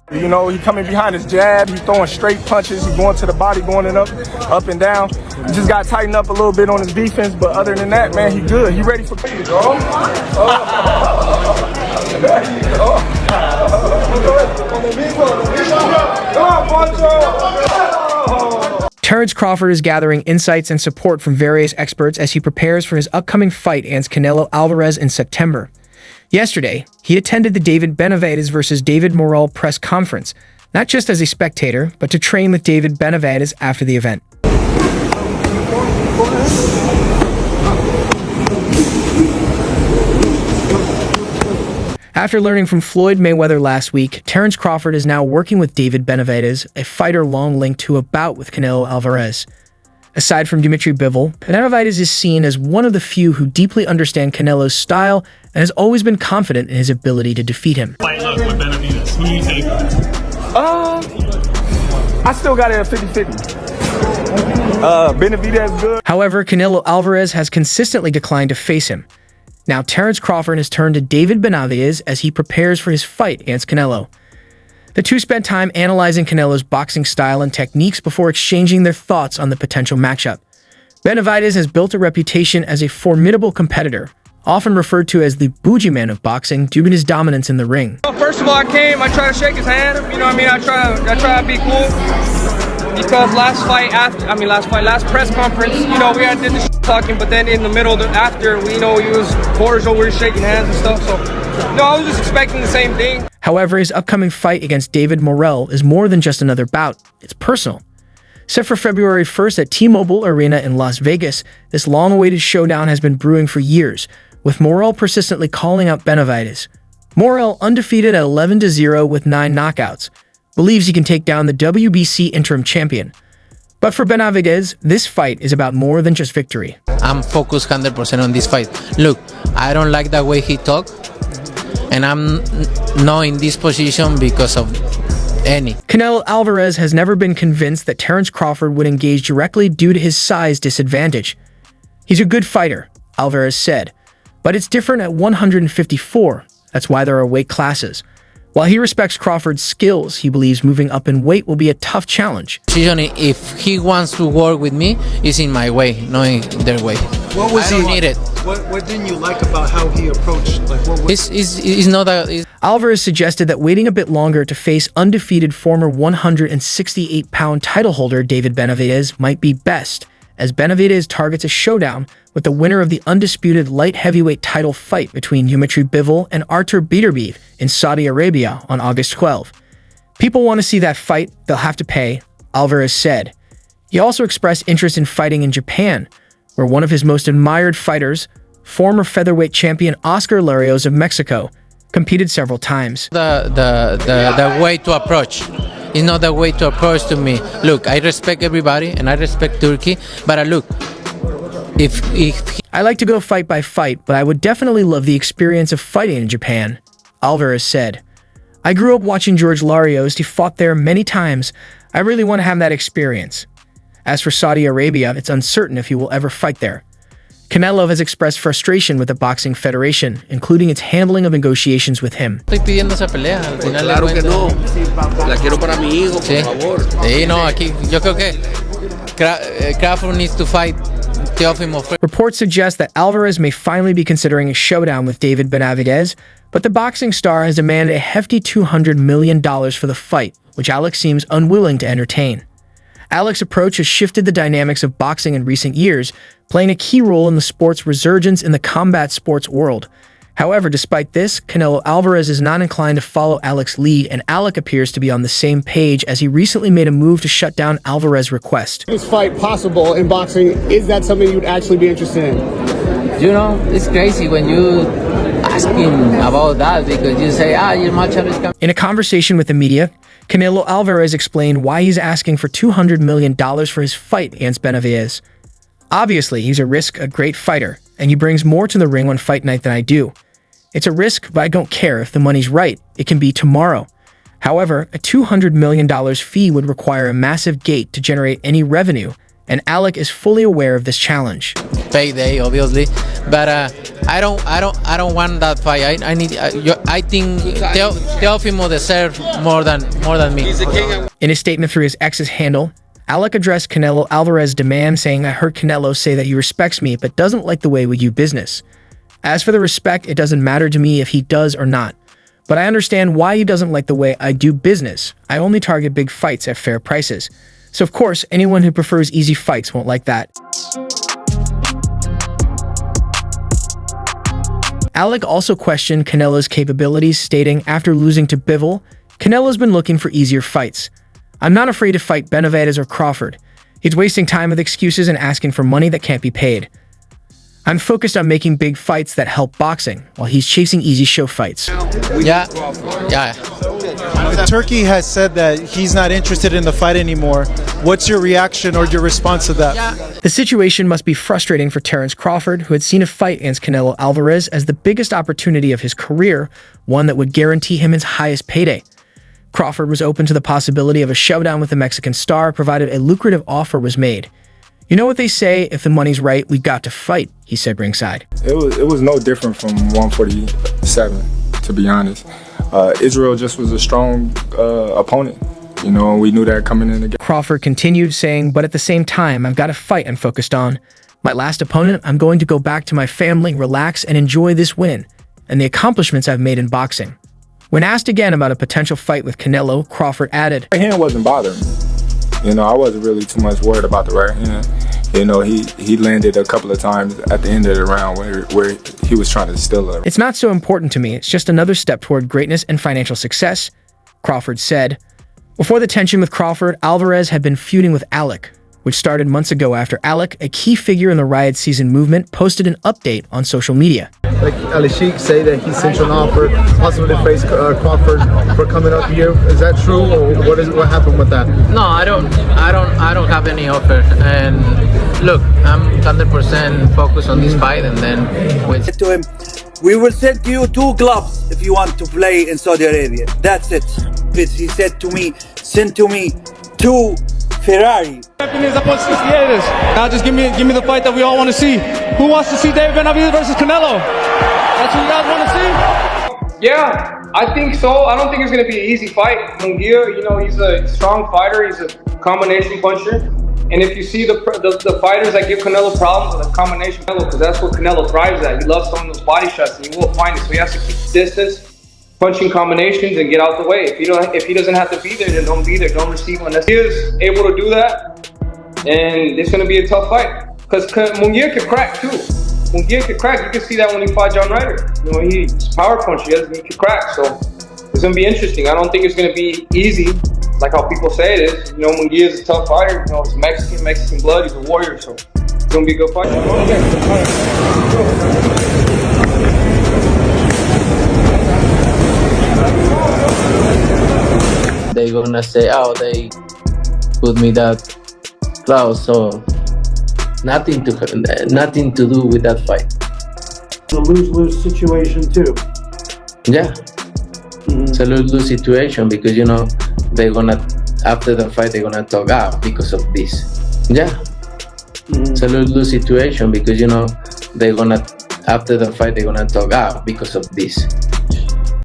You know, he coming behind his jab, he throwing straight punches, he going to the body, going up and down. He just got to tighten up a little bit on his defense, but other than that, man, he good. He ready for Terence Crawford is gathering insights and support from various experts as he prepares for his upcoming fight against Canelo Alvarez in September. Yesterday, he attended the Benavidez versus David Morrell press conference, not just as a spectator, but to train with Benavidez after the event. After learning from Floyd Mayweather last week, Terence Crawford is now working with Benavidez, a fighter long linked to a bout with Canelo Alvarez. Aside from Benavidez, Benavidez is seen as one of the few who deeply understand Canelo's style and has always been confident in his ability to defeat him. Fight luck with Benavidez. Who do you take? I still got it at 50-50. Benavidez good. However, Canelo Alvarez has consistently declined to face him. Now, Terence Crawford has turned to Benavidez as he prepares for his fight against Canelo. The two spent time analyzing Canelo's boxing style and techniques before exchanging their thoughts on the potential matchup. Benavidez has built a reputation as a formidable competitor, often referred to as the bougie man of boxing due to his dominance in the ring. Well, first of all, I tried to shake his hand, you know what I mean? I try to be cool. Because last press conference, you know, we had did the talking, but then in the middle, after, we know he was cordial, we were shaking hands and stuff, so, no, I was just expecting the same thing. However, his upcoming fight against David Morrell is more than just another bout. It's personal. Set for February 1st at T-Mobile Arena in Las Vegas, this long-awaited showdown has been brewing for years, with Morrell persistently calling out Benavidez. Morrell, undefeated at 11-0 with 9 knockouts, believes he can take down the WBC interim champion. But for Benavidez, this fight is about more than just victory. I'm focused 100% on this fight. Look, I don't like the way he talks, and I'm not in this position because of any. Canelo Alvarez has never been convinced that Terence Crawford would engage directly due to his size disadvantage. He's a good fighter, Alvarez said, but it's different at 154. That's why there are weight classes. While he respects Crawford's skills, he believes moving up in weight will be a tough challenge. If he wants to work with me, it's in my way, not in their way. What was I don't need it. What didn't you like about how he approached? Like, what was... It's not that. Alvarez suggested that waiting a bit longer to face undefeated former 168-pound title holder David Benavidez might be best, as Benavidez targets a showdown with the winner of the undisputed light heavyweight title fight between Benavidez and Artur Beterbiev in Saudi Arabia on August 12. People want to see that fight, they'll have to pay, Alvarez said. He also expressed interest in fighting in Japan, where one of his most admired fighters, former featherweight champion Oscar Larios of Mexico, competed several times. The way to approach. It's not the way to approach to me. Look, I respect everybody and I respect Turkey, but look, if I like to go fight by fight, but I would definitely love the experience of fighting in Japan, Alvarez said. I grew up watching George Larios. He fought there many times. I really want to have that experience. As for Saudi Arabia, it's uncertain if he will ever fight there. Canelo has expressed frustration with the Boxing Federation, including its handling of negotiations with him. Estoy pidiendo esa pelea, al final Claro que no. La quiero para mi hijo, por favor. Sí, no, aquí yo creo que Crawford needs to fight Teofimo. Reports suggest that Alvarez may finally be considering a showdown with David Benavidez, but the boxing star has demanded a hefty $200 million for the fight, which Alex seems unwilling to entertain. Alex's approach has shifted the dynamics of boxing in recent years, playing a key role in the sport's resurgence in the combat sports world. However, despite this, Canelo Alvarez is not inclined to follow Alex's lead, and Alex appears to be on the same page as he recently made a move to shut down Alvarez's request. This fight possible in boxing, is that something you'd actually be interested in? You know, it's crazy when you asking about that because you say, your matchup is coming. In a conversation with the media, Canelo Alvarez explained why he's asking for $200 million for his fight against Benavidez. Obviously, he's a great fighter, and he brings more to the ring on fight night than I do. It's a risk, but I don't care if the money's right. It can be tomorrow. However, a $200 million fee would require a massive gate to generate any revenue, and Alec is fully aware of this challenge. Payday, obviously, but I don't want that fight. I think Teofimo deserves more than me. In a statement through his ex's handle, Alec addressed Canelo Alvarez's demand, saying, "I heard Canelo say that he respects me but doesn't like the way we do business. As for the respect, it doesn't matter to me if he does or not. But I understand why he doesn't like the way I do business. I only target big fights at fair prices. So of course, anyone who prefers easy fights won't like that." Alec also questioned Canelo's capabilities, stating, after losing to Bivol, "Canelo's been looking for easier fights. I'm not afraid to fight Benavidez or Crawford. He's wasting time with excuses and asking for money that can't be paid. I'm focused on making big fights that help boxing, while he's chasing easy show fights." Yeah. Turkey has said that he's not interested in the fight anymore. What's your reaction or your response to that? The situation must be frustrating for Terence Crawford, who had seen a fight against Canelo Alvarez as the biggest opportunity of his career, one that would guarantee him his highest payday. Crawford was open to the possibility of a showdown with the Mexican star, provided a lucrative offer was made. "You know what they say, if the money's right, we got to fight," he said ringside. It was no different from 147, to be honest. Israel just was a strong opponent. You know, we knew that coming in the game. Crawford continued, saying, "But at the same time, I've got a fight I'm focused on. My last opponent, I'm going to go back to my family, relax, and enjoy this win, and the accomplishments I've made in boxing." When asked again about a potential fight with Canelo, Crawford added, "Right hand wasn't bothering me. You know, I wasn't really too much worried about the right hand. You know, he landed a couple of times at the end of the round where he was trying to steal it. It's not so important to me. It's just another step toward greatness and financial success," Crawford said. Before the tension with Crawford, Alvarez had been feuding with Alec, which started months ago after Alec, a key figure in the Riot Season movement, posted an update on social media. Like Ali Sheikh say that he sent you an offer, possibly to face Crawford for coming up here. Is that true, or what happened with that? No, I don't have any offer. And look, I'm 100% focused on this fight, and then wait. To him, "We will send to you 2 gloves if you want to play in Saudi Arabia. That's it." He said to me, "Send to me 2 Ferrari." Now just give me the fight that we all want to see. Who wants to see David Benavidez versus Canelo? That's what you guys want to see? Yeah, I think so. I don't think it's going to be an easy fight. Munguia, you know, he's a strong fighter. He's a combination puncher. And if you see the fighters that give Canelo problems, the combination Canelo, because that's what Canelo thrives at. He loves throwing those body shots, and he will find it. So he has to keep the distance, punching combinations, and get out the way. If he doesn't have to be there, then don't be there. Don't receive unless he is able to do that. And it's going to be a tough fight because Munguia can crack too. Munguia can crack. You can see that when he fought John Ryder. You know, he's power punch. He can crack. So it's going to be interesting. I don't think it's going to be easy, like how people say it is. You know, Munguia is a tough fighter. You know, he's Mexican blood. He's a warrior. So it's going to be a good fight. They're gonna say, "Oh, they put me that close," so nothing to do with that fight. A lose-lose situation too. Yeah, it's a lose-lose situation because, you know, they're gonna, after the fight, they're gonna talk because of this. Yeah, it's a lose-lose situation because, you know, they're gonna, after the fight, they're gonna talk because of this.